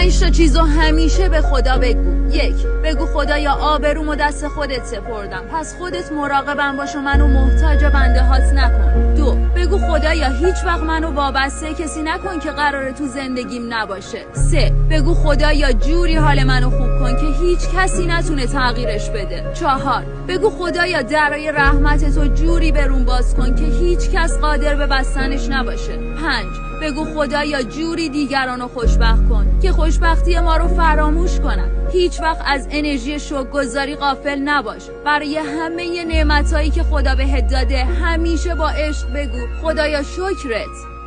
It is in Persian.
5 تا چیزو همیشه به خدا بگو. 1. بگو خدایا آبرومو دست خودت سپردم، پس خودت مراقبم باش و منو محتاج بنده هات نکن. 2. بگو خدایا هیچ وقت منو وابسته کسی نکن که قراره تو زندگیم نباشه. 3. بگو خدایا جوری حال منو خوب کن که هیچ کسی نتونه تغییرش بده. 4. بگو خدایا درای رحمت تو جوری برون باز کن که هیچ کس قادر به بستنش نباشه. 5. بگو خدایا جوری دیگرانو خوشبخت کن که خوشبختی ما رو فراموش کنن. هیچ وقت از انرژی شکرگزاری غافل نباش. برای همه نعمتایی که خدا بهت داده همیشه با عشق بگو خدایا شکرت.